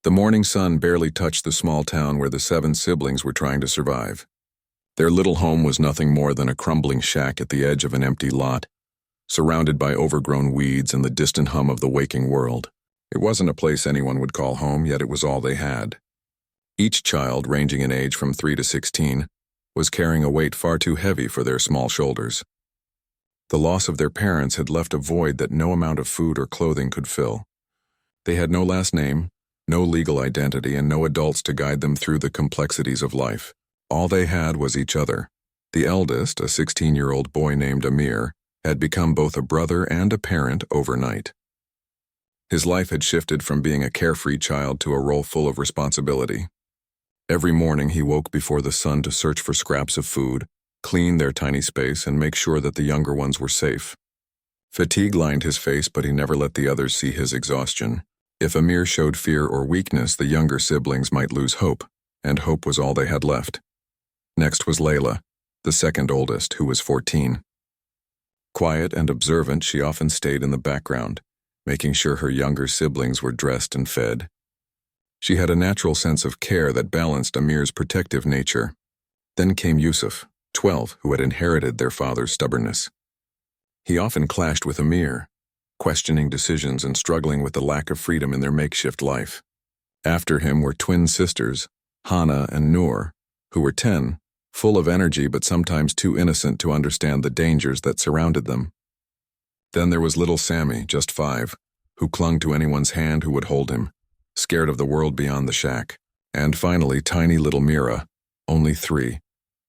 The morning sun barely touched the small town where the 7 siblings were trying to survive. Their little home was nothing more than a crumbling shack at the edge of an empty lot, surrounded by overgrown weeds and the distant hum of the waking world. It wasn't a place anyone would call home, yet it was all they had. Each child, ranging in age from 3 to 16, was carrying a weight far too heavy for their small shoulders. The loss of their parents had left a void that no amount of food or clothing could fill. They had no last name, no legal identity, and no adults to guide them through the complexities of life. All they had was each other. The eldest, a 16-year-old boy named Amir, had become both a brother and a parent overnight. His life had shifted from being a carefree child to a role full of responsibility. Every morning he woke before the sun to search for scraps of food, clean their tiny space, and make sure that the younger ones were safe. Fatigue lined his face, but he never let the others see his exhaustion. If Amir showed fear or weakness, the younger siblings might lose hope, and hope was all they had left. Next was Layla, the second oldest, who was 14. Quiet and observant, she often stayed in the background, making sure her younger siblings were dressed and fed. She had a natural sense of care that balanced Amir's protective nature. Then came Yusuf, 12, who had inherited their father's stubbornness. He often clashed with Amir, questioning decisions and struggling with the lack of freedom in their makeshift life. After him were twin sisters, Hana and Noor, who were 10, full of energy but sometimes too innocent to understand the dangers that surrounded them. Then there was little Sammy, just 5, who clung to anyone's hand who would hold him, scared of the world beyond the shack. And finally, tiny little Mira, only 3,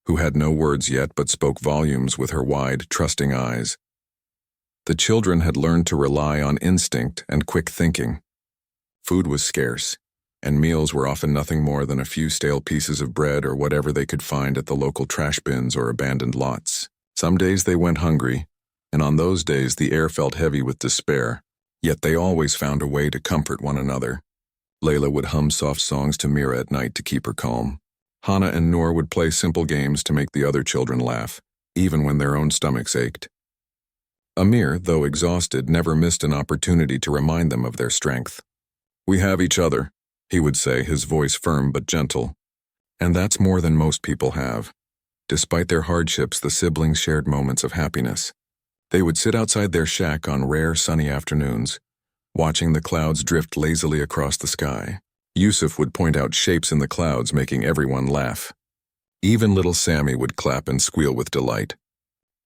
who had no words yet but spoke volumes with her wide, trusting eyes. The children had learned to rely on instinct and quick thinking. Food was scarce, and meals were often nothing more than a few stale pieces of bread or whatever they could find at the local trash bins or abandoned lots. Some days they went hungry, and on those days the air felt heavy with despair, yet they always found a way to comfort one another. Layla would hum soft songs to Mira at night to keep her calm. Hana and Noor would play simple games to make the other children laugh, even when their own stomachs ached. Amir, though exhausted, never missed an opportunity to remind them of their strength. "We have each other," he would say, his voice firm but gentle. And that's more than most people have. Despite their hardships, the siblings shared moments of happiness. They would sit outside their shack on rare sunny afternoons, watching the clouds drift lazily across the sky. Yusuf would point out shapes in the clouds, making everyone laugh. Even little Sammy would clap and squeal with delight.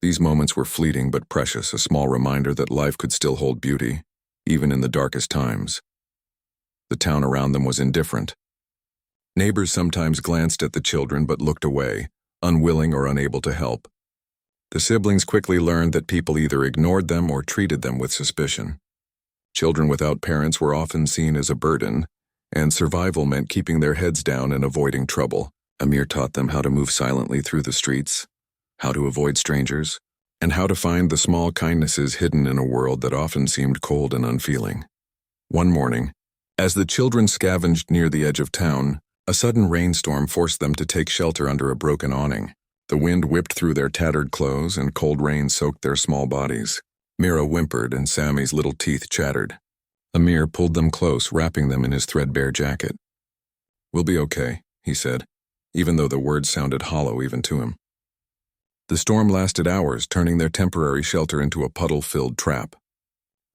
These moments were fleeting but precious, a small reminder that life could still hold beauty, even in the darkest times. The town around them was indifferent. Neighbors sometimes glanced at the children but looked away, unwilling or unable to help. The siblings quickly learned that people either ignored them or treated them with suspicion. Children without parents were often seen as a burden, and survival meant keeping their heads down and avoiding trouble. Amir taught them how to move silently through the streets, how to avoid strangers, and how to find the small kindnesses hidden in a world that often seemed cold and unfeeling. One morning, as the children scavenged near the edge of town, a sudden rainstorm forced them to take shelter under a broken awning. The wind whipped through their tattered clothes, and cold rain soaked their small bodies. Mira whimpered, and Sammy's little teeth chattered. Amir pulled them close, wrapping them in his threadbare jacket. "We'll be okay," he said, even though the words sounded hollow even to him. The storm lasted hours, turning their temporary shelter into a puddle-filled trap.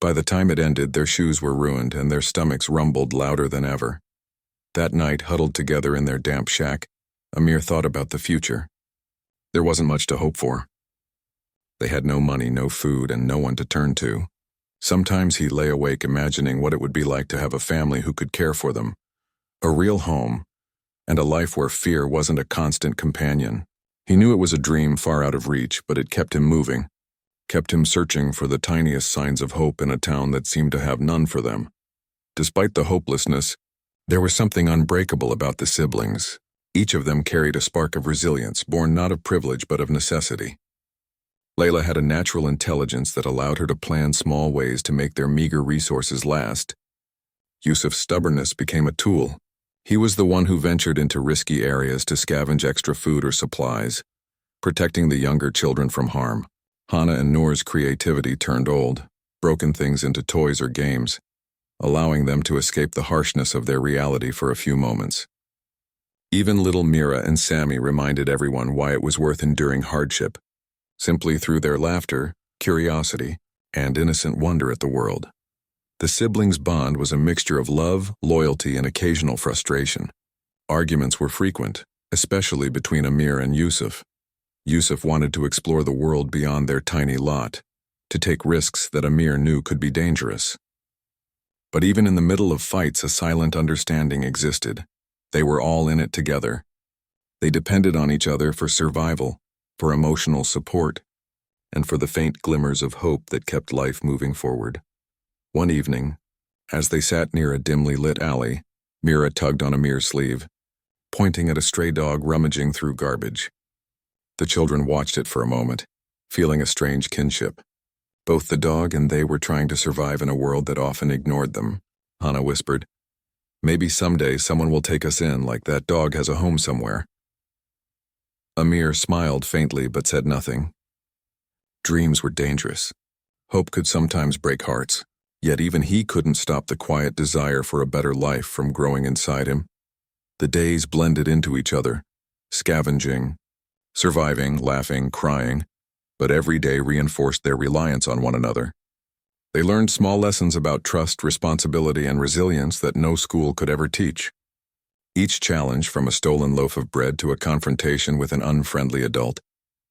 By the time it ended, their shoes were ruined, and their stomachs rumbled louder than ever. That night, huddled together in their damp shack, Amir thought about the future. There wasn't much to hope for. They had no money, no food, and no one to turn to. Sometimes he lay awake imagining what it would be like to have a family who could care for them, a real home, and a life where fear wasn't a constant companion. He knew it was a dream far out of reach, but it kept him moving, kept him searching for the tiniest signs of hope in a town that seemed to have none for them. Despite the hopelessness, there was something unbreakable about the siblings. Each of them carried a spark of resilience, born not of privilege but of necessity. Layla had a natural intelligence that allowed her to plan small ways to make their meager resources last. Yusuf's stubbornness became a tool. He was the one who ventured into risky areas to scavenge extra food or supplies, protecting the younger children from harm. Hana and Noor's creativity turned old, broken things into toys or games, allowing them to escape the harshness of their reality for a few moments. Even little Mira and Sammy reminded everyone why it was worth enduring hardship, simply through their laughter, curiosity, and innocent wonder at the world. The siblings' bond was a mixture of love, loyalty, and occasional frustration. Arguments were frequent, especially between Amir and Yusuf. Yusuf wanted to explore the world beyond their tiny lot, to take risks that Amir knew could be dangerous. But even in the middle of fights, a silent understanding existed. They were all in it together. They depended on each other for survival, for emotional support, and for the faint glimmers of hope that kept life moving forward. One evening, as they sat near a dimly lit alley, Mira tugged on Amir's sleeve, pointing at a stray dog rummaging through garbage. The children watched it for a moment, feeling a strange kinship. Both the dog and they were trying to survive in a world that often ignored them. Hannah whispered, "Maybe someday someone will take us in like that dog has a home somewhere." Amir smiled faintly but said nothing. Dreams were dangerous. Hope could sometimes break hearts, yet even he couldn't stop the quiet desire for a better life from growing inside him. The days blended into each other, scavenging, surviving, laughing, crying, but every day reinforced their reliance on one another. They learned small lessons about trust, responsibility, and resilience that no school could ever teach. Each challenge, from a stolen loaf of bread to a confrontation with an unfriendly adult,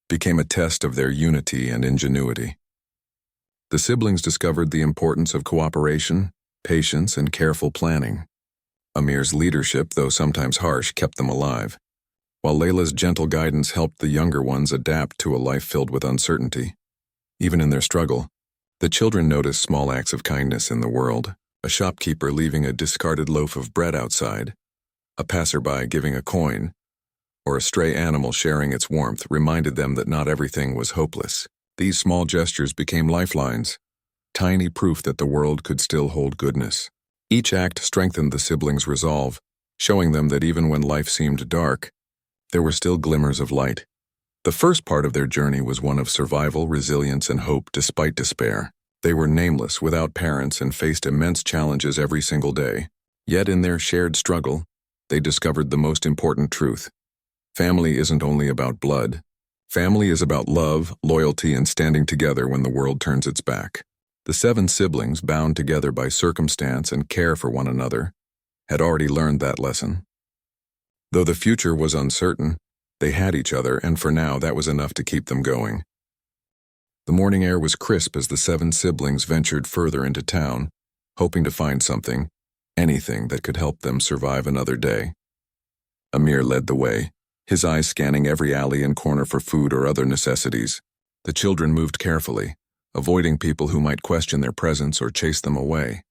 became a test of their unity and ingenuity. The siblings discovered the importance of cooperation, patience, and careful planning. Amir's leadership, though sometimes harsh, kept them alive, while Layla's gentle guidance helped the younger ones adapt to a life filled with uncertainty. Even in their struggle, the children noticed small acts of kindness in the world, a shopkeeper leaving a discarded loaf of bread outside, a passerby giving a coin, or a stray animal sharing its warmth reminded them that not everything was hopeless. These small gestures became lifelines, tiny proof that the world could still hold goodness. Each act strengthened the siblings' resolve, showing them that even when life seemed dark, there were still glimmers of light. The first part of their journey was one of survival, resilience, and hope despite despair. They were nameless, without parents, and faced immense challenges every single day. Yet in their shared struggle, they discovered the most important truth. Family isn't only about blood. Family is about love, loyalty, and standing together when the world turns its back. The 7 siblings, bound together by circumstance and care for one another, had already learned that lesson. Though the future was uncertain, they had each other, and for now that was enough to keep them going. The morning air was crisp as the 7 siblings ventured further into town, hoping to find something, anything that could help them survive another day. Amir led the way, his eyes scanning every alley and corner for food or other necessities. The children moved carefully, avoiding people who might question their presence or chase them away.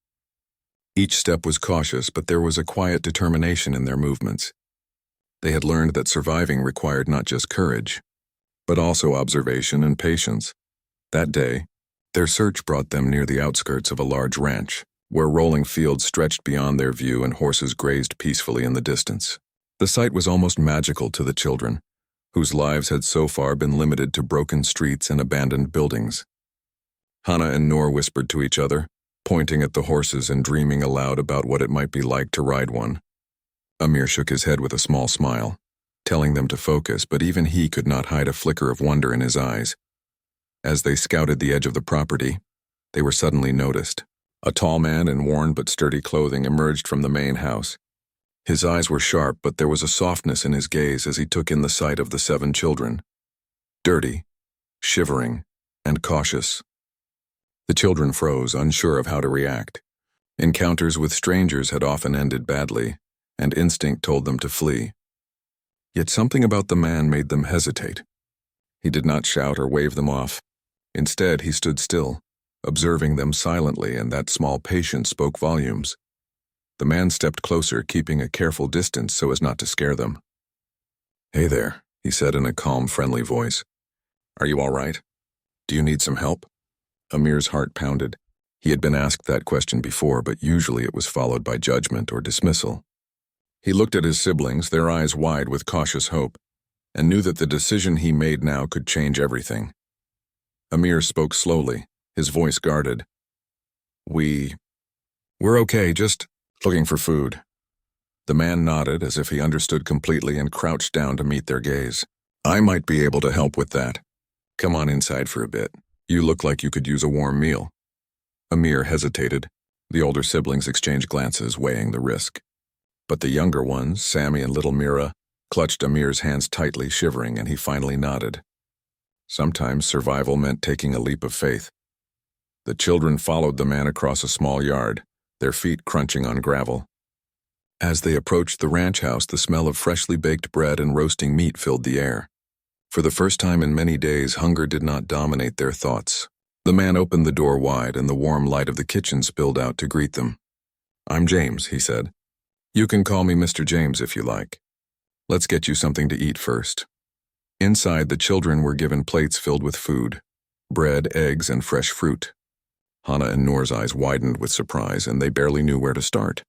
Each step was cautious, but there was a quiet determination in their movements. They had learned that surviving required not just courage, but also observation and patience. That day, their search brought them near the outskirts of a large ranch, where rolling fields stretched beyond their view and horses grazed peacefully in the distance. The sight was almost magical to the children, whose lives had so far been limited to broken streets and abandoned buildings. Hannah and Noor whispered to each other, pointing at the horses and dreaming aloud about what it might be like to ride one. Amir shook his head with a small smile, telling them to focus, but even he could not hide a flicker of wonder in his eyes. As they scouted the edge of the property, they were suddenly noticed. A tall man in worn but sturdy clothing emerged from the main house. His eyes were sharp, but there was a softness in his gaze as he took in the sight of the 7 children. Dirty, shivering, and cautious. The children froze, unsure of how to react. Encounters with strangers had often ended badly, and instinct told them to flee. Yet something about the man made them hesitate. He did not shout or wave them off. Instead, he stood still, observing them silently, and that small patience spoke volumes. The man stepped closer, keeping a careful distance so as not to scare them. "Hey there," he said in a calm, friendly voice. "Are you all right? Do you need some help?" Amir's heart pounded. He had been asked that question before, but usually it was followed by judgment or dismissal. He looked at his siblings, their eyes wide with cautious hope, and knew that the decision he made now could change everything. Amir spoke slowly, his voice guarded. We We're okay, just looking for food. The man nodded as if he understood completely and crouched down to meet their gaze. I might be able to help with that. Come on inside for a bit. You look like you could use a warm meal. Amir hesitated. The older siblings exchanged glances, weighing the risk. But the younger ones, Sammy and little Mira, clutched Amir's hands tightly, shivering, and he finally nodded. Sometimes survival meant taking a leap of faith. The children followed the man across a small yard, their feet crunching on gravel. As they approached the ranch house, the smell of freshly baked bread and roasting meat filled the air. For the first time in many days, hunger did not dominate their thoughts. The man opened the door wide, and the warm light of the kitchen spilled out to greet them. I'm James, he said. You can call me Mr. James if you like. Let's get you something to eat first. Inside, the children were given plates filled with food, bread, eggs, and fresh fruit. Hana and Noor's eyes widened with surprise, and they barely knew where to start.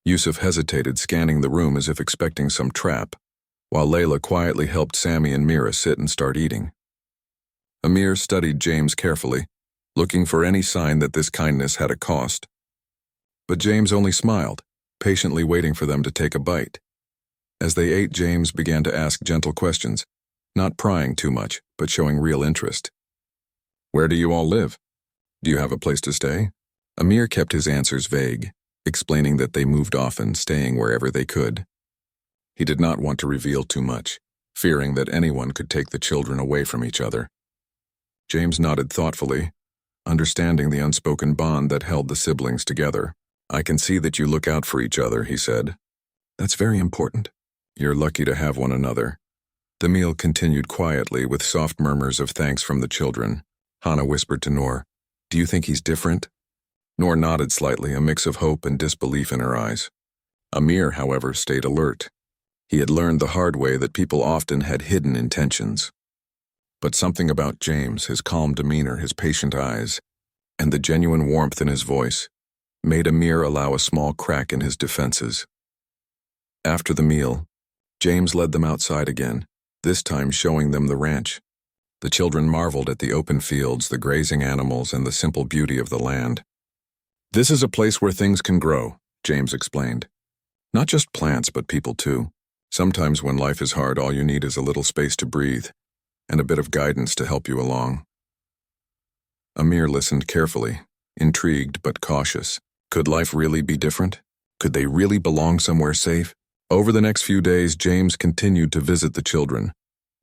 Yusuf hesitated, scanning the room as if expecting some trap, while Layla quietly helped Sammy and Mira sit and start eating. Amir studied James carefully, looking for any sign that this kindness had a cost. But James only smiled, patiently waiting for them to take a bite. As they ate, James began to ask gentle questions, not prying too much, but showing real interest. Where do you all live? Do you have a place to stay? Amir kept his answers vague, explaining that they moved often, staying wherever they could. He did not want to reveal too much, fearing that anyone could take the children away from each other. James nodded thoughtfully, understanding the unspoken bond that held the siblings together. I can see that you look out for each other, he said. That's very important. You're lucky to have one another. The meal continued quietly, with soft murmurs of thanks from the children. Hana whispered to Noor, Do you think he's different? Noor nodded slightly, a mix of hope and disbelief in her eyes. Amir, however, stayed alert. He had learned the hard way that people often had hidden intentions. But something about James, his calm demeanor, his patient eyes, and the genuine warmth in his voice, made Amir allow a small crack in his defenses. After the meal, James led them outside again, this time showing them the ranch. The children marveled at the open fields, the grazing animals, and the simple beauty of the land. This is a place where things can grow, James explained. Not just plants, but people too. Sometimes when life is hard, all you need is a little space to breathe, and a bit of guidance to help you along. Amir listened carefully, intrigued but cautious. Could life really be different? Could they really belong somewhere safe? Over the next few days, James continued to visit the children,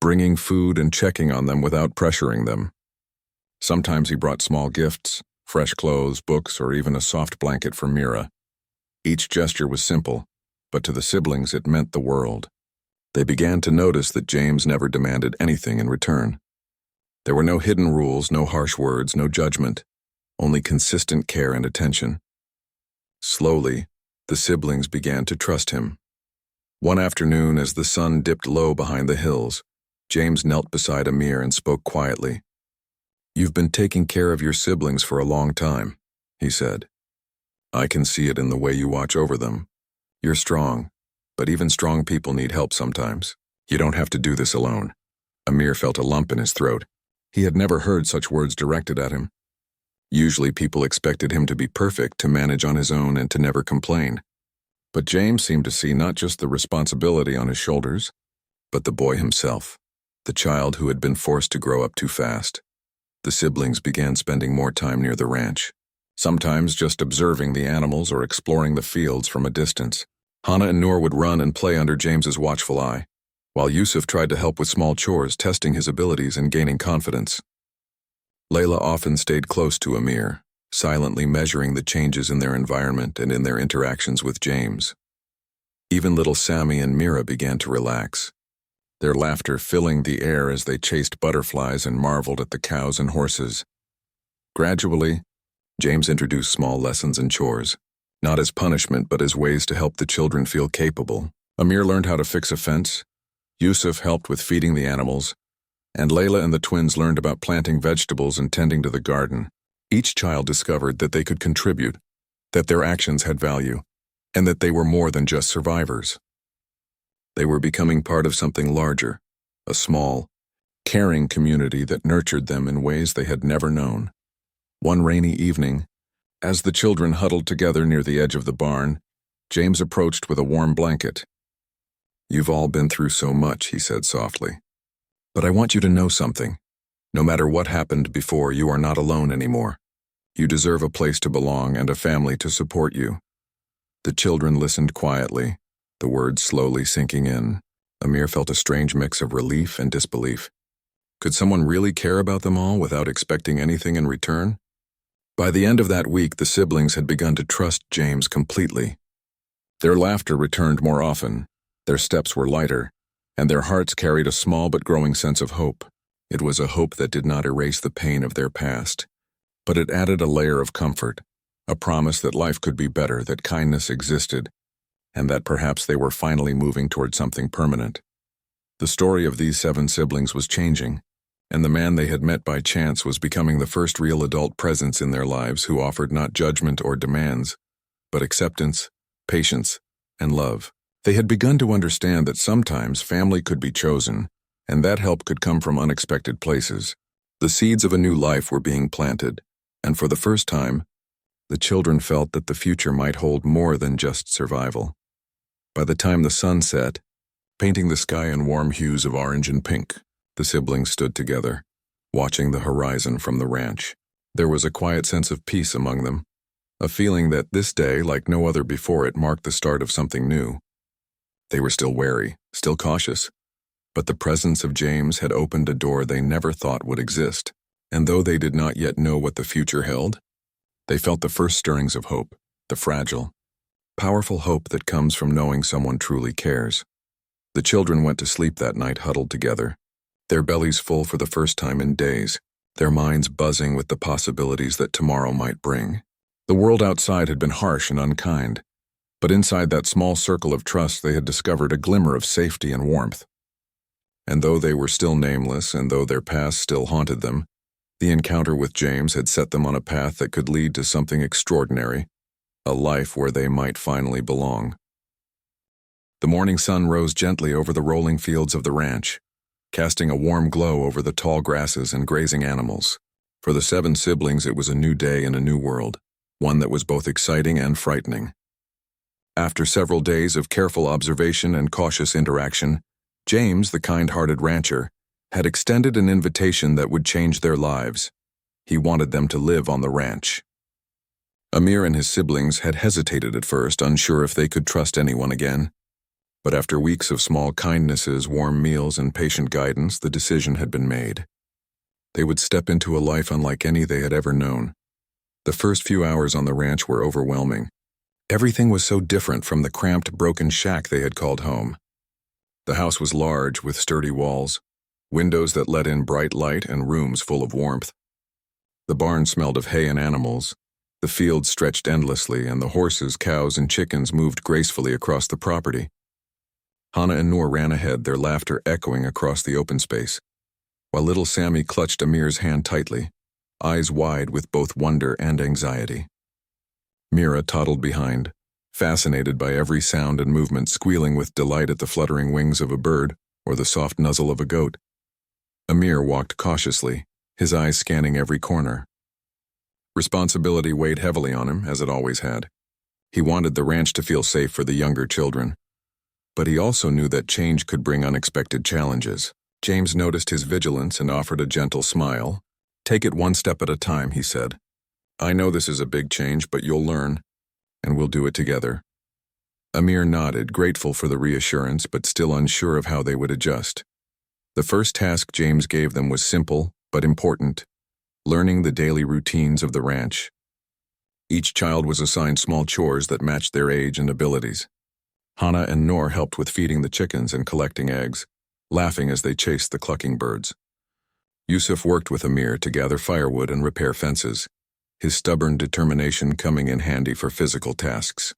bringing food and checking on them without pressuring them. Sometimes he brought small gifts, fresh clothes, books, or even a soft blanket for Mira. Each gesture was simple, but to the siblings it meant the world. They began to notice that James never demanded anything in return. There were no hidden rules, no harsh words, no judgment, only consistent care and attention. Slowly, the siblings began to trust him. One afternoon, as the sun dipped low behind the hills, James knelt beside Amir and spoke quietly. You've been taking care of your siblings for a long time, he said. I can see it in the way you watch over them. You're strong, but even strong people need help sometimes. You don't have to do this alone. Amir felt a lump in his throat. He had never heard such words directed at him. Usually people expected him to be perfect, to manage on his own, and to never complain. But James seemed to see not just the responsibility on his shoulders, but the boy himself, the child who had been forced to grow up too fast. The siblings began spending more time near the ranch, sometimes just observing the animals or exploring the fields from a distance. Hana and Noor would run and play under James's watchful eye, while Yusuf tried to help with small chores, testing his abilities and gaining confidence. Layla often stayed close to Amir, silently measuring the changes in their environment and in their interactions with James. Even little Sammy and Mira began to relax, their laughter filling the air as they chased butterflies and marveled at the cows and horses. Gradually, James introduced small lessons and chores, not as punishment but as ways to help the children feel capable. Amir learned how to fix a fence, Yusuf helped with feeding the animals, and Layla and the twins learned about planting vegetables and tending to the garden. Each child discovered that they could contribute, that their actions had value, and that they were more than just survivors. They were becoming part of something larger, a small, caring community that nurtured them in ways they had never known. One rainy evening, As the children huddled together near the edge of the barn, James approached with a warm blanket. "You've all been through so much," he said softly. "But I want you to know something. No matter what happened before, you are not alone anymore. You deserve a place to belong and a family to support you." The children listened quietly, the words slowly sinking in. Amir felt a strange mix of relief and disbelief. Could someone really care about them all without expecting anything in return? By the end of that week, the siblings had begun to trust James completely. Their laughter returned more often, their steps were lighter, and their hearts carried a small but growing sense of hope. It was a hope that did not erase the pain of their past, but it added a layer of comfort, a promise that life could be better, that kindness existed, and that perhaps they were finally moving toward something permanent. The story of these 7 siblings was changing, and the man they had met by chance was becoming the first real adult presence in their lives who offered not judgment or demands, but acceptance, patience, and love. They had begun to understand that sometimes family could be chosen, and that help could come from unexpected places. The seeds of a new life were being planted, and for the first time, the children felt that the future might hold more than just survival. By the time the sun set, painting the sky in warm hues of orange and pink, the siblings stood together, watching the horizon from the ranch. There was a quiet sense of peace among them, a feeling that this day, like no other before it, marked the start of something new. They were still wary, still cautious, but the presence of James had opened a door they never thought would exist, and though they did not yet know what the future held, they felt the first stirrings of hope, the fragile, powerful hope that comes from knowing someone truly cares. The children went to sleep that night huddled together, their bellies full for the first time in days, their minds buzzing with the possibilities that tomorrow might bring. The world outside had been harsh and unkind, but inside that small circle of trust they had discovered a glimmer of safety and warmth. And though they were still nameless, and though their past still haunted them, the encounter with James had set them on a path that could lead to something extraordinary, a life where they might finally belong. The morning sun rose gently over the rolling fields of the ranch, casting a warm glow over the tall grasses and grazing animals. For the 7 siblings, it was a new day in a new world, one that was both exciting and frightening. After several days of careful observation and cautious interaction, James, the kind-hearted rancher, had extended an invitation that would change their lives. He wanted them to live on the ranch. Amir and his siblings had hesitated at first, unsure if they could trust anyone again. But after weeks of small kindnesses, warm meals, and patient guidance, the decision had been made. They would step into a life unlike any they had ever known. The first few hours on the ranch were overwhelming. Everything was so different from the cramped, broken shack they had called home. The house was large, with sturdy walls, windows that let in bright light, and rooms full of warmth. The barn smelled of hay and animals. The fields stretched endlessly, and the horses, cows, and chickens moved gracefully across the property. Hannah and Noor ran ahead, their laughter echoing across the open space, while little Sammy clutched Amir's hand tightly, eyes wide with both wonder and anxiety. Mira toddled behind, fascinated by every sound and movement, squealing with delight at the fluttering wings of a bird or the soft nuzzle of a goat. Amir walked cautiously, his eyes scanning every corner. Responsibility weighed heavily on him, as it always had. He wanted the ranch to feel safe for the younger children. But he also knew that change could bring unexpected challenges. James noticed his vigilance and offered a gentle smile. "Take it one step at a time," he said. "I know this is a big change, but you'll learn, and we'll do it together." Amir nodded, grateful for the reassurance, but still unsure of how they would adjust. The first task James gave them was simple, but important: learning the daily routines of the ranch. Each child was assigned small chores that matched their age and abilities. Hannah and Noor helped with feeding the chickens and collecting eggs, laughing as they chased the clucking birds. Yusuf worked with Amir to gather firewood and repair fences, his stubborn determination coming in handy for physical tasks.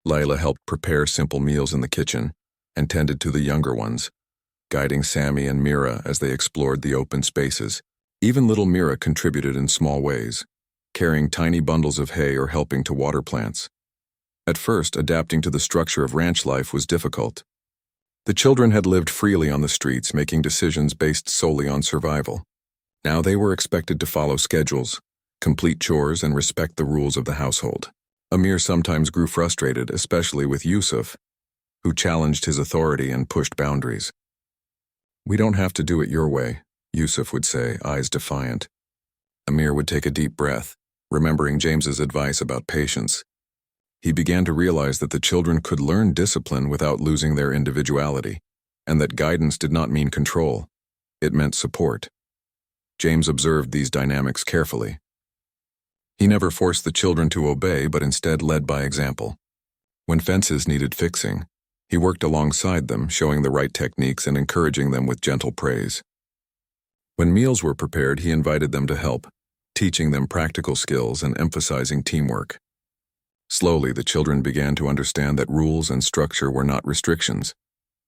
Layla helped prepare simple meals in the kitchen and tended to the younger ones, guiding Sammy and Mira as they explored the open spaces. Even little Mira contributed in small ways, carrying tiny bundles of hay or helping to water plants. At first, adapting to the structure of ranch life was difficult. The children had lived freely on the streets, making decisions based solely on survival. Now they were expected to follow schedules, complete chores, and respect the rules of the household. Amir sometimes grew frustrated, especially with Yusuf, who challenged his authority and pushed boundaries. "We don't have to do it your way," Yusuf would say, eyes defiant. Amir would take a deep breath, remembering James's advice about patience. He began to realize that the children could learn discipline without losing their individuality, and that guidance did not mean control. It meant support. James observed these dynamics carefully. He never forced the children to obey, but instead led by example. When fences needed fixing, he worked alongside them, showing the right techniques and encouraging them with gentle praise. When meals were prepared, he invited them to help, teaching them practical skills and emphasizing teamwork. Slowly, the children began to understand that rules and structure were not restrictions.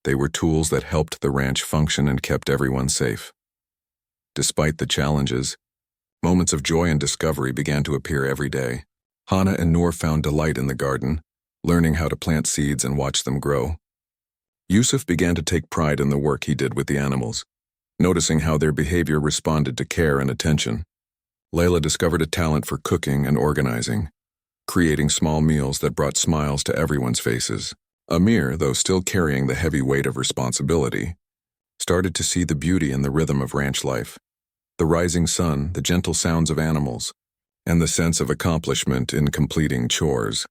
They were tools that helped the ranch function and kept everyone safe. Despite the challenges, moments of joy and discovery began to appear every day. Hannah and Noor found delight in the garden, learning how to plant seeds and watch them grow. Yusuf began to take pride in the work he did with the animals, noticing how their behavior responded to care and attention. Layla discovered a talent for cooking and organizing, creating small meals that brought smiles to everyone's faces. Amir, though still carrying the heavy weight of responsibility, started to see the beauty in the rhythm of ranch life. The rising sun, the gentle sounds of animals, and the sense of accomplishment in completing chores.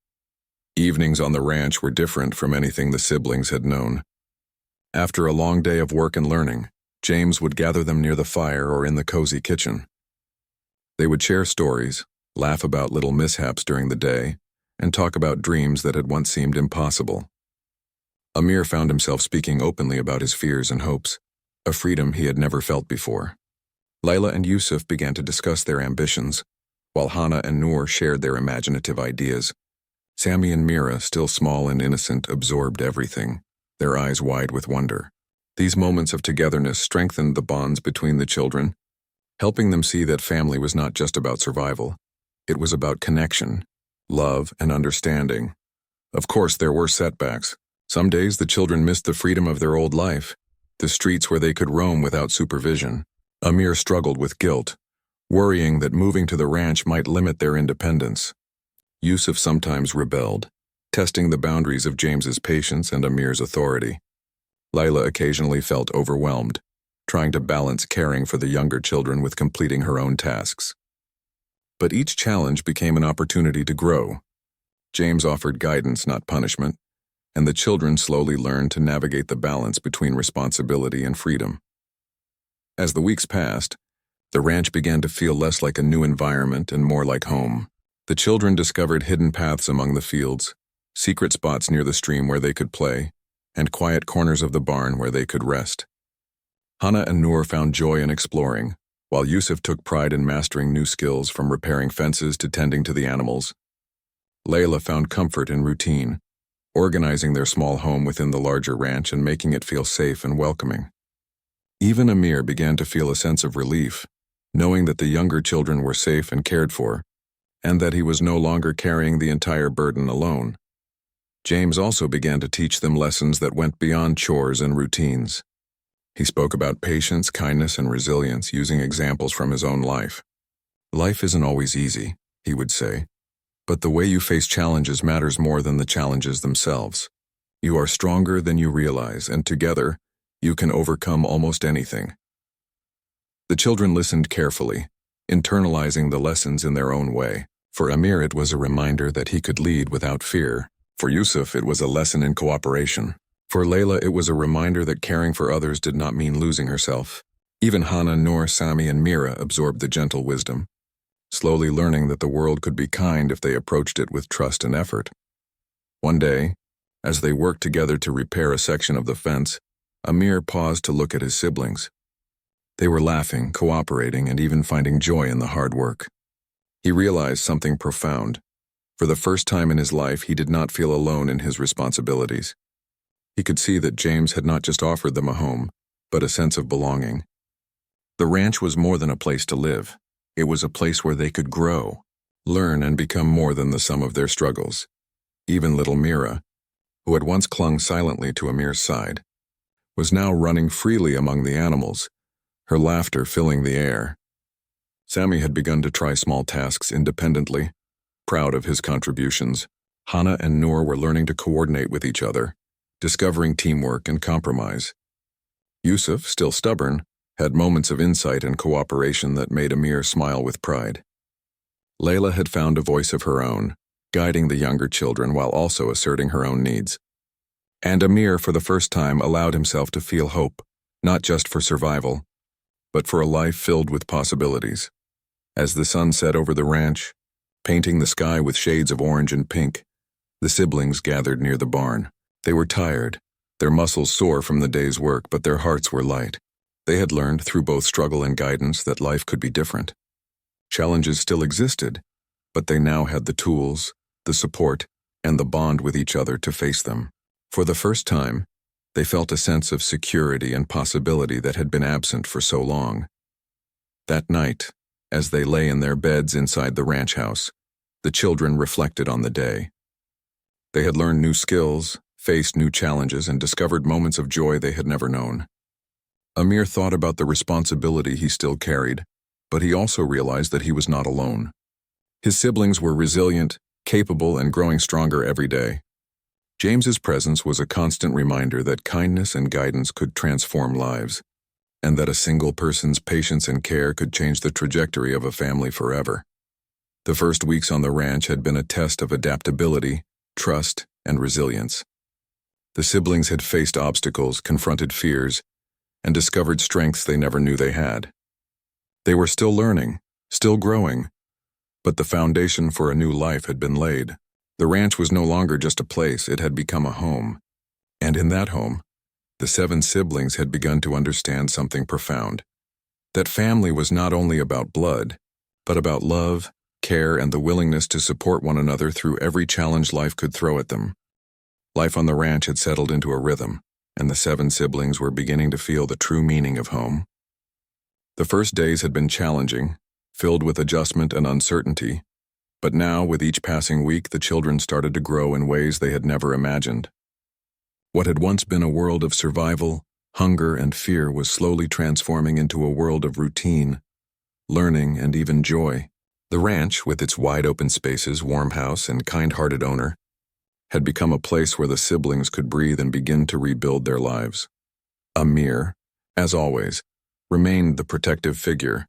Evenings on the ranch were different from anything the siblings had known. After a long day of work and learning, James would gather them near the fire or in the cozy kitchen. They would share stories, laugh about little mishaps during the day, and talk about dreams that had once seemed impossible. Amir found himself speaking openly about his fears and hopes, a freedom he had never felt before. Layla and Yusuf began to discuss their ambitions, while Hannah and Noor shared their imaginative ideas. Sammy and Mira, still small and innocent, absorbed everything, their eyes wide with wonder. These moments of togetherness strengthened the bonds between the children, helping them see that family was not just about survival. It was about connection, love, and understanding. Of course, there were setbacks. Some days the children missed the freedom of their old life, the streets where they could roam without supervision. Amir struggled with guilt, worrying that moving to the ranch might limit their independence. Yusuf sometimes rebelled, testing the boundaries of James's patience and Amir's authority. Layla occasionally felt overwhelmed, trying to balance caring for the younger children with completing her own tasks. But each challenge became an opportunity to grow. James offered guidance, not punishment, and the children slowly learned to navigate the balance between responsibility and freedom. As the weeks passed, the ranch began to feel less like a new environment and more like home. The children discovered hidden paths among the fields, secret spots near the stream where they could play, and quiet corners of the barn where they could rest. Hannah and Noor found joy in exploring, while Yusuf took pride in mastering new skills from repairing fences to tending to the animals. Layla found comfort in routine, organizing their small home within the larger ranch and making it feel safe and welcoming. Even Amir began to feel a sense of relief, knowing that the younger children were safe and cared for, and that he was no longer carrying the entire burden alone. James also began to teach them lessons that went beyond chores and routines. He spoke about patience, kindness, and resilience, using examples from his own life. "Life isn't always easy," he would say, "but the way you face challenges matters more than the challenges themselves. You are stronger than you realize, and together, you can overcome almost anything." The children listened carefully, internalizing the lessons in their own way. For Amir, it was a reminder that he could lead without fear. For Yusuf, it was a lesson in cooperation. For Layla, it was a reminder that caring for others did not mean losing herself. Even Hannah, Noor, Sami, and Mira absorbed the gentle wisdom, slowly learning that the world could be kind if they approached it with trust and effort. One day, as they worked together to repair a section of the fence, Amir paused to look at his siblings. They were laughing, cooperating, and even finding joy in the hard work. He realized something profound. For the first time in his life, he did not feel alone in his responsibilities. He could see that James had not just offered them a home, but a sense of belonging. The ranch was more than a place to live. It was a place where they could grow, learn, and become more than the sum of their struggles. Even little Mira, who had once clung silently to Amir's side, was now running freely among the animals, her laughter filling the air. Sammy had begun to try small tasks independently, proud of his contributions. Hannah and Noor were learning to coordinate with each other, discovering teamwork and compromise. Yusuf, still stubborn, had moments of insight and cooperation that made Amir smile with pride. Layla had found a voice of her own, guiding the younger children while also asserting her own needs. And Amir, for the first time, allowed himself to feel hope, not just for survival, but for a life filled with possibilities. As the sun set over the ranch, painting the sky with shades of orange and pink, the siblings gathered near the barn. They were tired, their muscles sore from the day's work, but their hearts were light. They had learned through both struggle and guidance that life could be different. Challenges still existed, but they now had the tools, the support, and the bond with each other to face them. For the first time, they felt a sense of security and possibility that had been absent for so long. That night, as they lay in their beds inside the ranch house, the children reflected on the day. They had learned new skills, faced new challenges, and discovered moments of joy they had never known. Amir thought about the responsibility he still carried, but he also realized that he was not alone. His siblings were resilient, capable, and growing stronger every day. James's presence was a constant reminder that kindness and guidance could transform lives, and that a single person's patience and care could change the trajectory of a family forever. The first weeks on the ranch had been a test of adaptability, trust, and resilience. The siblings had faced obstacles, confronted fears, and discovered strengths they never knew they had. They were still learning, still growing, but the foundation for a new life had been laid. The ranch was no longer just a place, it had become a home. And in that home, the 7 siblings had begun to understand something profound. That family was not only about blood, but about love, care, and the willingness to support one another through every challenge life could throw at them. Life on the ranch had settled into a rhythm, and the 7 siblings were beginning to feel the true meaning of home. The first days had been challenging, filled with adjustment and uncertainty, but now, with each passing week, the children started to grow in ways they had never imagined. What had once been a world of survival, hunger, and fear was slowly transforming into a world of routine, learning, and even joy. The ranch, with its wide-open spaces, warm house, and kind-hearted owner, had become a place where the siblings could breathe and begin to rebuild their lives. Amir, as always, remained the protective figure,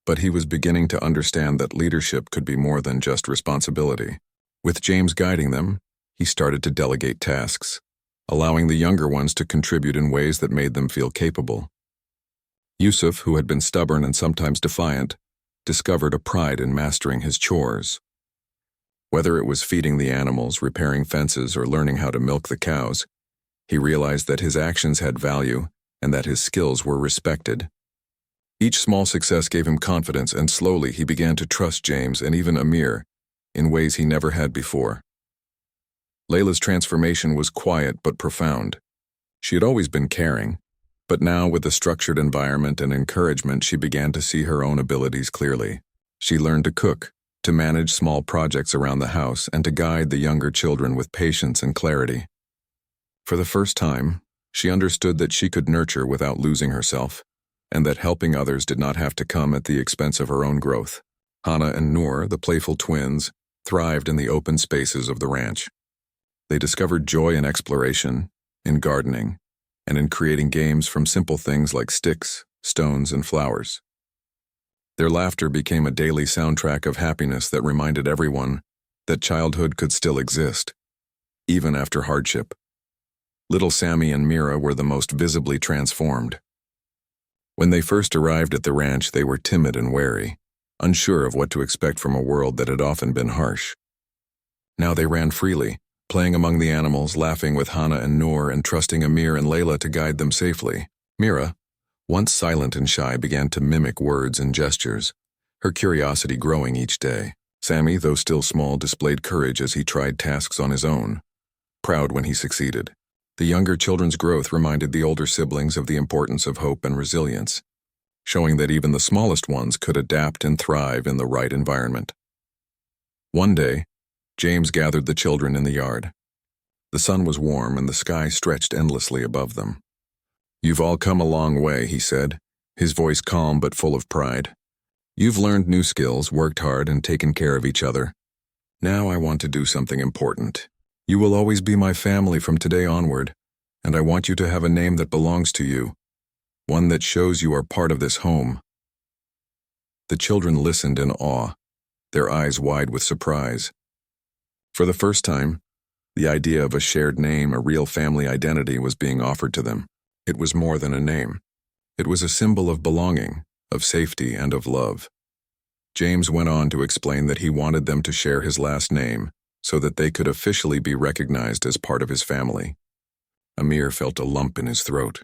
but he was beginning to understand that leadership could be more than just responsibility. With James guiding them, he started to delegate tasks, allowing the younger ones to contribute in ways that made them feel capable. Yusuf, who had been stubborn and sometimes defiant, discovered a pride in mastering his chores. Whether it was feeding the animals, repairing fences, or learning how to milk the cows, he realized that his actions had value and that his skills were respected. Each small success gave him confidence, and slowly he began to trust James and even Amir in ways he never had before. Layla's transformation was quiet but profound. She had always been caring, but now with a structured environment and encouragement, she began to see her own abilities clearly. She learned to cook, to manage small projects around the house, and to guide the younger children with patience and clarity. For the first time, she understood that she could nurture without losing herself, and that helping others did not have to come at the expense of her own growth. Hannah and Noor, the playful twins, thrived in the open spaces of the ranch. They discovered joy in exploration, in gardening, and in creating games from simple things like sticks, stones, and flowers. Their laughter became a daily soundtrack of happiness that reminded everyone that childhood could still exist, even after hardship. Little Sammy and Mira were the most visibly transformed. When they first arrived at the ranch, they were timid and wary, unsure of what to expect from a world that had often been harsh. Now they ran freely, playing among the animals, laughing with Hannah and Noor, and trusting Amir and Layla to guide them safely. Mira, once silent and shy, began to mimic words and gestures, her curiosity growing each day. Sammy, though still small, displayed courage as he tried tasks on his own, proud when he succeeded. The younger children's growth reminded the older siblings of the importance of hope and resilience, showing that even the smallest ones could adapt and thrive in the right environment. One day, James gathered the children in the yard. The sun was warm and the sky stretched endlessly above them. "You've all come a long way," he said, his voice calm but full of pride. You've learned new skills, worked hard, and taken care of each other. Now I want to do something important. You will always be my family from today onward, and I want you to have a name that belongs to you, one that shows you are part of this home." The children listened in awe, their eyes wide with surprise. For the first time, the idea of a shared name, a real family identity, was being offered to them. It was more than a name. It was a symbol of belonging, of safety, and of love. James went on to explain that he wanted them to share his last name so that they could officially be recognized as part of his family. Amir felt a lump in his throat.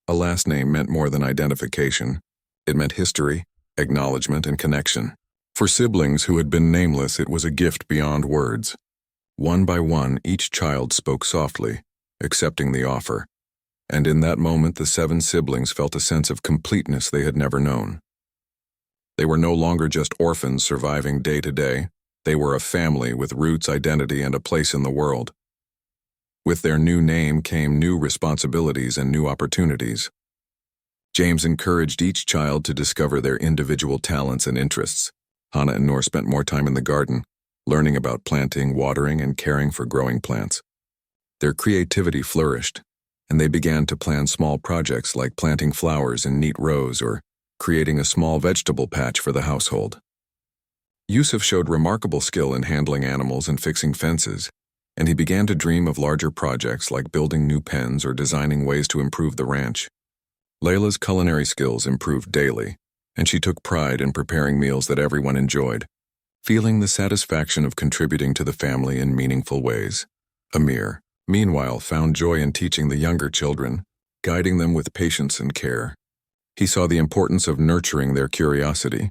A last name meant more than identification. It meant history, acknowledgement, and connection. For siblings who had been nameless, it was a gift beyond words. One by one, each child spoke softly, accepting the offer. And in that moment, the 7 siblings felt a sense of completeness they had never known. They were no longer just orphans surviving day to day. They were a family with roots, identity, and a place in the world. With their new name came new responsibilities and new opportunities. James encouraged each child to discover their individual talents and interests. Hannah and Noor spent more time in the garden, learning about planting, watering, and caring for growing plants. Their creativity flourished, and they began to plan small projects like planting flowers in neat rows or creating a small vegetable patch for the household. Yusuf showed remarkable skill in handling animals and fixing fences, and he began to dream of larger projects like building new pens or designing ways to improve the ranch. Layla's culinary skills improved daily, and she took pride in preparing meals that everyone enjoyed, feeling the satisfaction of contributing to the family in meaningful ways. Amir, meanwhile, found joy in teaching the younger children, guiding them with patience and care. He saw the importance of nurturing their curiosity,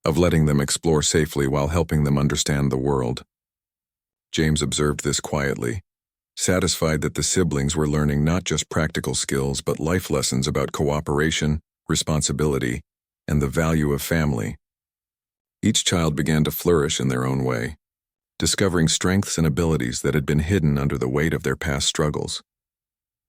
of letting them explore safely while helping them understand the world. James observed this quietly, satisfied that the siblings were learning not just practical skills but life lessons about cooperation, responsibility, and the value of family. Each child began to flourish in their own way, discovering strengths and abilities that had been hidden under the weight of their past struggles.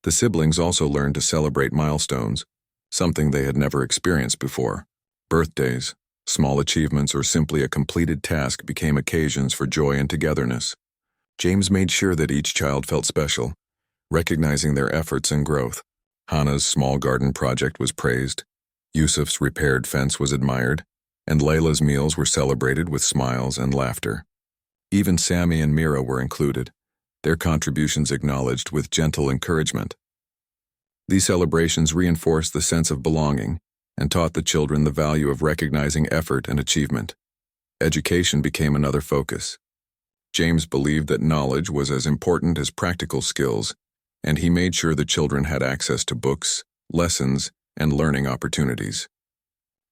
The siblings also learned to celebrate milestones, something they had never experienced before. Birthdays, small achievements, or simply a completed task became occasions for joy and togetherness. James made sure that each child felt special, recognizing their efforts and growth. Hannah's small garden project was praised, Yusuf's repaired fence was admired, and Layla's meals were celebrated with smiles and laughter. Even Sammy and Mira were included, their contributions acknowledged with gentle encouragement. These celebrations reinforced the sense of belonging and taught the children the value of recognizing effort and achievement. Education became another focus. James believed that knowledge was as important as practical skills, and he made sure the children had access to books, lessons, and learning opportunities.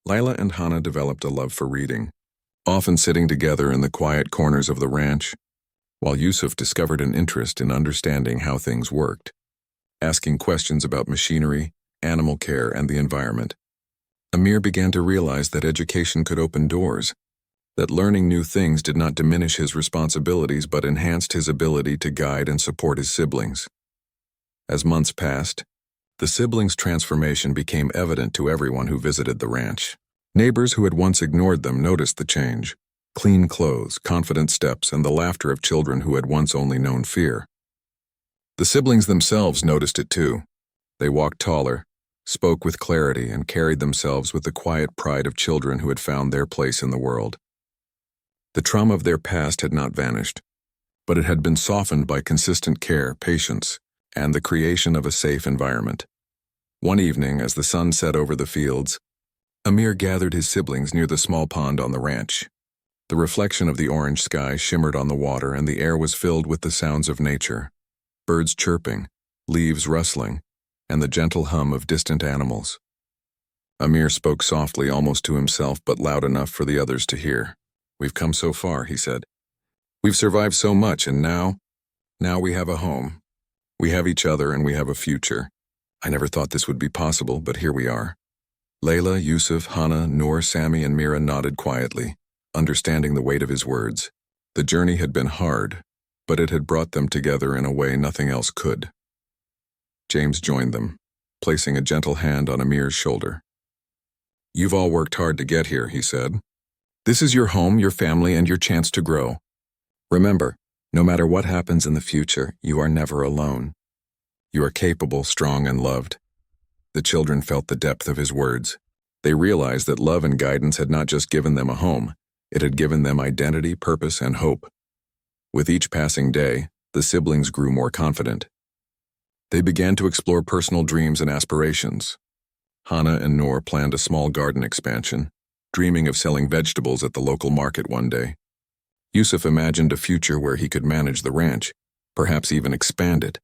Layla and Hannah developed a love for reading, often sitting together in the quiet corners of the ranch, while Yusuf discovered an interest in understanding how things worked, asking questions about machinery, animal care, and the environment. Amir began to realize that education could open doors, that learning new things did not diminish his responsibilities but enhanced his ability to guide and support his siblings. As months passed, the siblings' transformation became evident to everyone who visited the ranch. Neighbors who had once ignored them noticed the change: clean clothes, confident steps, and the laughter of children who had once only known fear. The siblings themselves noticed it too. They walked taller, spoke with clarity, and carried themselves with the quiet pride of children who had found their place in the world. The trauma of their past had not vanished, but it had been softened by consistent care, patience, and the creation of a safe environment. One evening, as the sun set over the fields, Amir gathered his siblings near the small pond on the ranch. The reflection of the orange sky shimmered on the water, and the air was filled with the sounds of nature: birds chirping, leaves rustling, and the gentle hum of distant animals. Amir spoke softly, almost to himself, but loud enough for the others to hear. "We've come so far," he said. "We've survived so much, and now we have a home. We have each other, and we have a future. I never thought this would be possible, but here we are." Layla, Yusuf, Hannah, Noor, Sammy, and Mira nodded quietly, understanding the weight of his words. The journey had been hard, but it had brought them together in a way nothing else could. James joined them, placing a gentle hand on Amir's shoulder. "You've all worked hard to get here," he said. "This is your home, your family, and your chance to grow. Remember, no matter what happens in the future, you are never alone. You are capable, strong, and loved." The children felt the depth of his words. They realized that love and guidance had not just given them a home, it had given them identity, purpose, and hope. With each passing day, the siblings grew more confident. They began to explore personal dreams and aspirations. Hannah and Noor planned a small garden expansion, dreaming of selling vegetables at the local market one day. Yusuf imagined a future where he could manage the ranch, perhaps even expand it.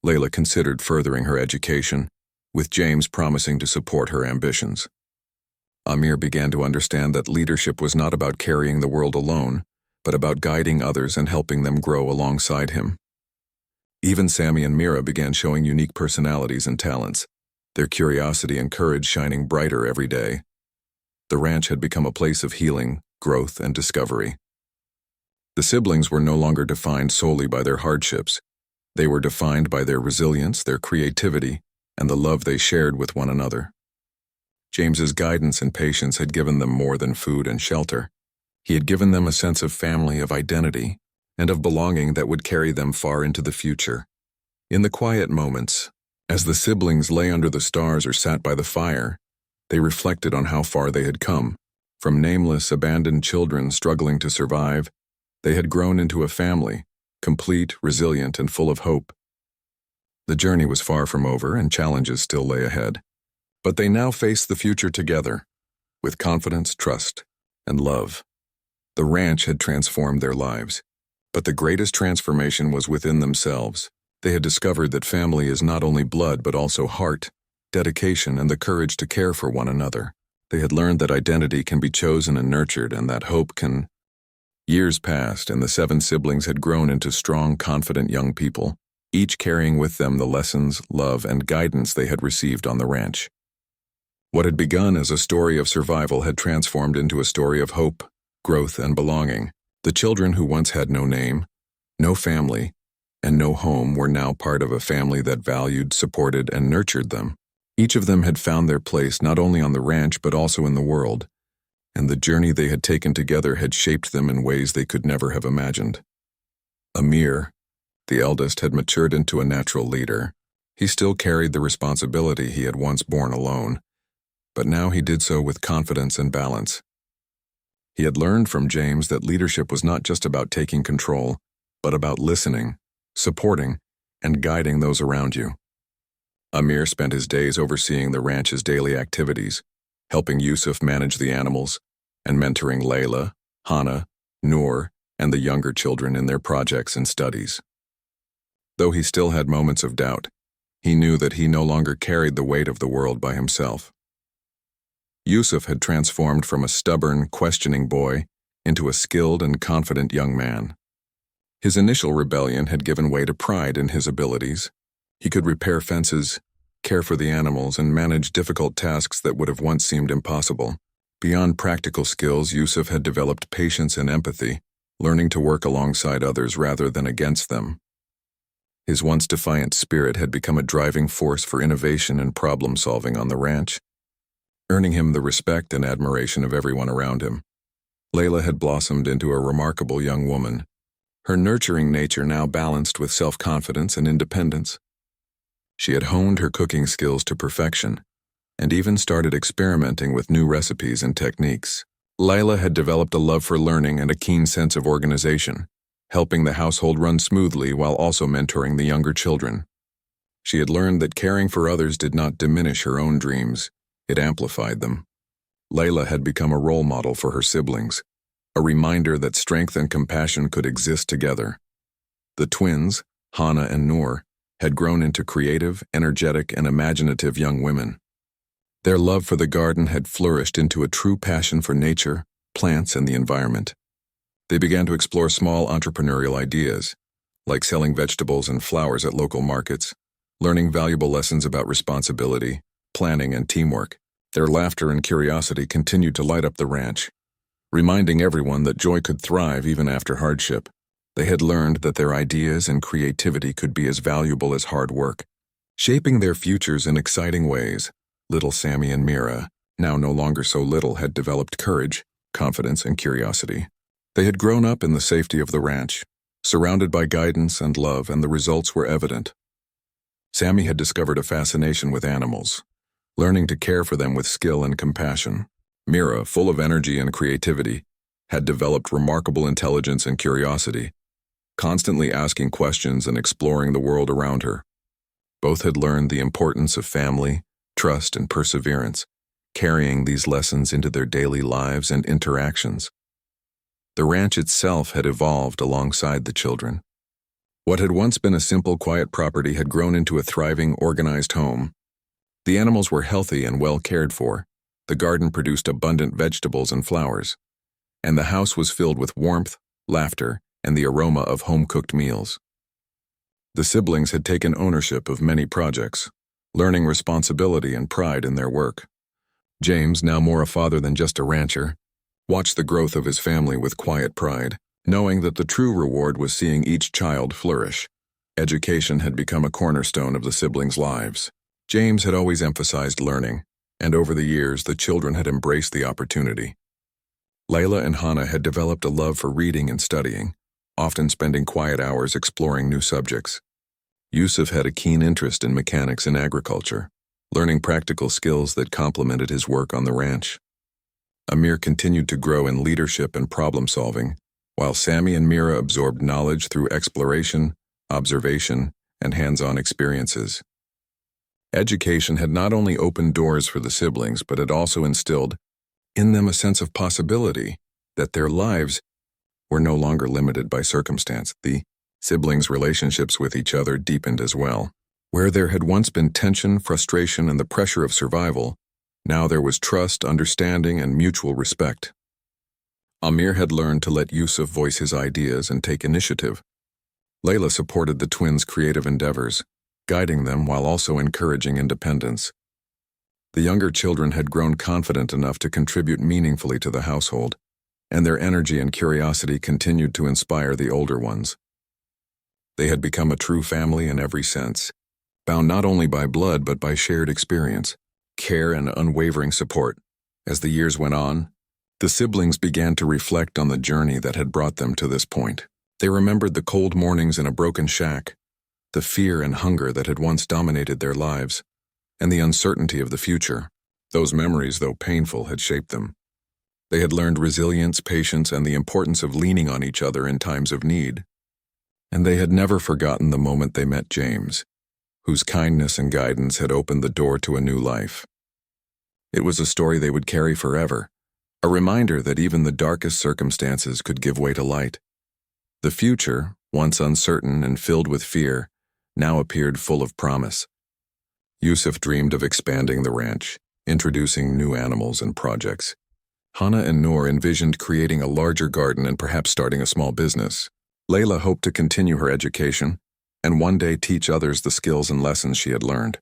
Layla considered furthering her education, with James promising to support her ambitions. Amir began to understand that leadership was not about carrying the world alone, but about guiding others and helping them grow alongside him. Even Sammy and Mira began showing unique personalities and talents, their curiosity and courage shining brighter every day. The ranch had become a place of healing, growth, and discovery. The siblings were no longer defined solely by their hardships. They were defined by their resilience, their creativity, and the love they shared with one another. James's guidance and patience had given them more than food and shelter. He had given them a sense of family, of identity, and of belonging that would carry them far into the future. In the quiet moments, as the siblings lay under the stars or sat by the fire, they reflected on how far they had come. From nameless, abandoned children struggling to survive, they had grown into a family, complete, resilient, and full of hope. The journey was far from over, and challenges still lay ahead. But they now faced the future together, with confidence, trust, and love. The ranch had transformed their lives, but the greatest transformation was within themselves. They had discovered that family is not only blood but also heart, dedication, and the courage to care for one another. They had learned that identity can be chosen and nurtured, and that hope can. Years passed, and the 7 siblings had grown into strong, confident young people, each carrying with them the lessons, love, and guidance they had received on the ranch. What had begun as a story of survival had transformed into a story of hope, growth, and belonging. The children who once had no name, no family, and no home were now part of a family that valued, supported, and nurtured them. Each of them had found their place not only on the ranch but also in the world, and the journey they had taken together had shaped them in ways they could never have imagined. Amir, the eldest, had matured into a natural leader. He still carried the responsibility he had once borne alone, but now he did so with confidence and balance. He had learned from James that leadership was not just about taking control, but about listening, supporting, and guiding those around you. Amir spent his days overseeing the ranch's daily activities, helping Yusuf manage the animals, and mentoring Layla, Hannah, Noor, and the younger children in their projects and studies. Though he still had moments of doubt, he knew that he no longer carried the weight of the world by himself. Yusuf had transformed from a stubborn, questioning boy into a skilled and confident young man. His initial rebellion had given way to pride in his abilities. He could repair fences, care for the animals, and manage difficult tasks that would have once seemed impossible. Beyond practical skills, Yusuf had developed patience and empathy, learning to work alongside others rather than against them. His once defiant spirit had become a driving force for innovation and problem-solving on the ranch, earning him the respect and admiration of everyone around him. Layla had blossomed into a remarkable young woman, her nurturing nature now balanced with self-confidence and independence. She had honed her cooking skills to perfection, and even started experimenting with new recipes and techniques. Layla had developed a love for learning and a keen sense of organization, helping the household run smoothly while also mentoring the younger children. She had learned that caring for others did not diminish her own dreams, it amplified them. Layla had become a role model for her siblings, a reminder that strength and compassion could exist together. The twins, Hannah and Noor, had grown into creative, energetic, and imaginative young women. Their love for the garden had flourished into a true passion for nature, plants, and the environment. They began to explore small entrepreneurial ideas, like selling vegetables and flowers at local markets, learning valuable lessons about responsibility, planning, and teamwork. Their laughter and curiosity continued to light up the ranch, reminding everyone that joy could thrive even after hardship. They had learned that their ideas and creativity could be as valuable as hard work. Shaping their futures in exciting ways, little Sammy and Mira, now no longer so little, had developed courage, confidence, and curiosity. They had grown up in the safety of the ranch, surrounded by guidance and love, and the results were evident. Sammy had discovered a fascination with animals, learning to care for them with skill and compassion. Mira, full of energy and creativity, had developed remarkable intelligence and curiosity, constantly asking questions and exploring the world around her. Both had learned the importance of family, trust, and perseverance, carrying these lessons into their daily lives and interactions. The ranch itself had evolved alongside the children. What had once been a simple, quiet property had grown into a thriving, organized home. The animals were healthy and well cared for. The garden produced abundant vegetables and flowers, and the house was filled with warmth, laughter, and the aroma of home-cooked meals. The siblings had taken ownership of many projects, learning responsibility and pride in their work. James, now more a father than just a rancher, watched the growth of his family with quiet pride, knowing that the true reward was seeing each child flourish. Education had become a cornerstone of the siblings' lives. James had always emphasized learning, and over the years the children had embraced the opportunity. Layla and Hannah had developed a love for reading and studying, often spending quiet hours exploring new subjects. Yusuf had a keen interest in mechanics and agriculture, learning practical skills that complemented his work on the ranch. Amir continued to grow in leadership and problem-solving, while Sammy and Mira absorbed knowledge through exploration, observation, and hands-on experiences. Education had not only opened doors for the siblings, but had also instilled in them a sense of possibility, that their lives were no longer limited by circumstance. The siblings' relationships with each other deepened as well. Where there had once been tension, frustration, and the pressure of survival, now there was trust, understanding, and mutual respect. Amir had learned to let Yusuf voice his ideas and take initiative. Layla supported the twins' creative endeavors, guiding them while also encouraging independence. The younger children had grown confident enough to contribute meaningfully to the household, and their energy and curiosity continued to inspire the older ones. They had become a true family in every sense, bound not only by blood but by shared experience, care, and unwavering support. As the years went on, the siblings began to reflect on the journey that had brought them to this point. They remembered the cold mornings in a broken shack, the fear and hunger that had once dominated their lives, and the uncertainty of the future. Those memories, though painful, had shaped them. They had learned resilience, patience, and the importance of leaning on each other in times of need. And they had never forgotten the moment they met James, whose kindness and guidance had opened the door to a new life. It was a story they would carry forever, a reminder that even the darkest circumstances could give way to light. The future, once uncertain and filled with fear, now appeared full of promise. Yusuf dreamed of expanding the ranch, introducing new animals and projects. Hannah and Noor envisioned creating a larger garden and perhaps starting a small business. Layla hoped to continue her education and one day teach others the skills and lessons she had learned.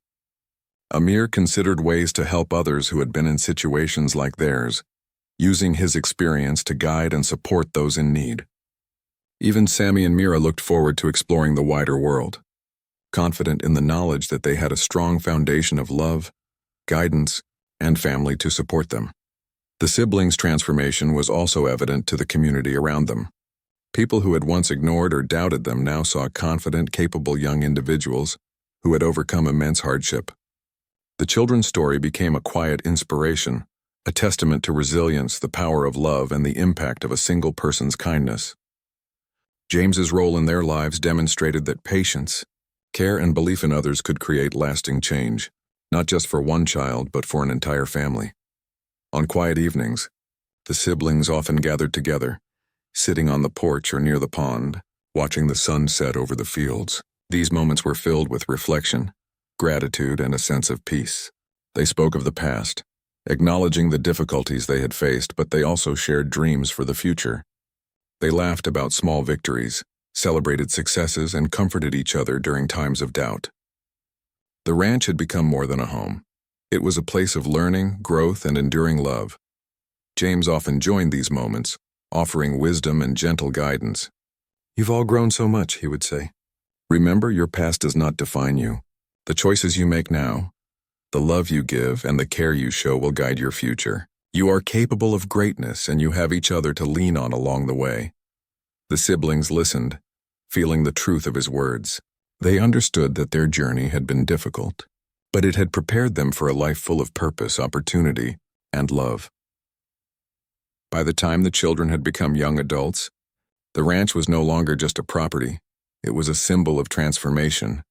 Amir considered ways to help others who had been in situations like theirs, using his experience to guide and support those in need. Even Sammy and Mira looked forward to exploring the wider world, confident in the knowledge that they had a strong foundation of love, guidance, and family to support them. The siblings' transformation was also evident to the community around them. People who had once ignored or doubted them now saw confident, capable young individuals who had overcome immense hardship. The children's story became a quiet inspiration, a testament to resilience, the power of love, and the impact of a single person's kindness. James's role in their lives demonstrated that patience, care, and belief in others could create lasting change, not just for one child, but for an entire family. On quiet evenings, the siblings often gathered together, sitting on the porch or near the pond, watching the sun set over the fields. These moments were filled with reflection, gratitude, and a sense of peace. They spoke of the past, acknowledging the difficulties they had faced, but they also shared dreams for the future. They laughed about small victories, celebrated successes, and comforted each other during times of doubt. The ranch had become more than a home. It was a place of learning, growth, and enduring love. James often joined these moments, offering wisdom and gentle guidance. "You've all grown so much," he would say. "Remember, your past does not define you. The choices you make now, The love you give and the care you show will guide your future. You are capable of greatness and you have each other to lean on along the way." The siblings listened, feeling the truth of his words. They understood that their journey had been difficult, but it had prepared them for a life full of purpose, opportunity, and love. By the time the children had become young adults, the ranch was no longer just a property. It was a symbol of transformation.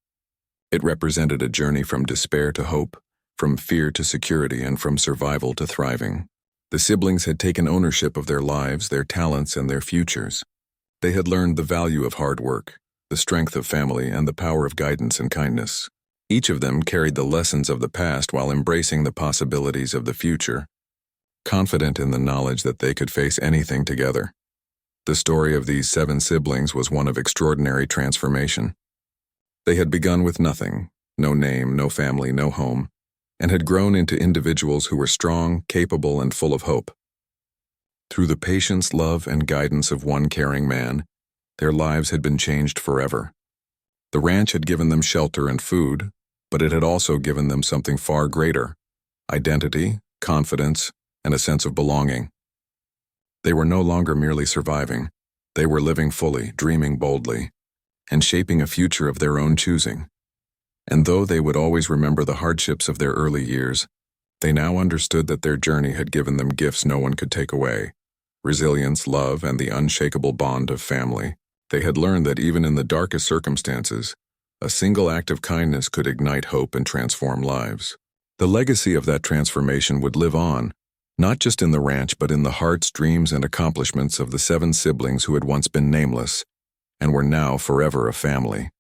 It represented a journey from despair to hope, from fear to security, and from survival to thriving. The siblings had taken ownership of their lives, their talents, and their futures. They had learned the value of hard work, the strength of family, and the power of guidance and kindness. Each of them carried the lessons of the past while embracing the possibilities of the future, confident in the knowledge that they could face anything together. The story of these 7 siblings was one of extraordinary transformation. They had begun with nothing, no name, no family, no home, and had grown into individuals who were strong, capable, and full of hope. Through the patience, love, and guidance of one caring man, their lives had been changed forever. The ranch had given them shelter and food, but it had also given them something far greater: identity, confidence, and a sense of belonging. They were no longer merely surviving. They were living fully, dreaming boldly, and shaping a future of their own choosing. And though they would always remember the hardships of their early years, they now understood that their journey had given them gifts no one could take away: resilience, love, and the unshakable bond of family. They had learned that even in the darkest circumstances, a single act of kindness could ignite hope and transform lives. The legacy of that transformation would live on, not just in the ranch but in the hearts, dreams, and accomplishments of the 7 siblings who had once been nameless and were now forever a family.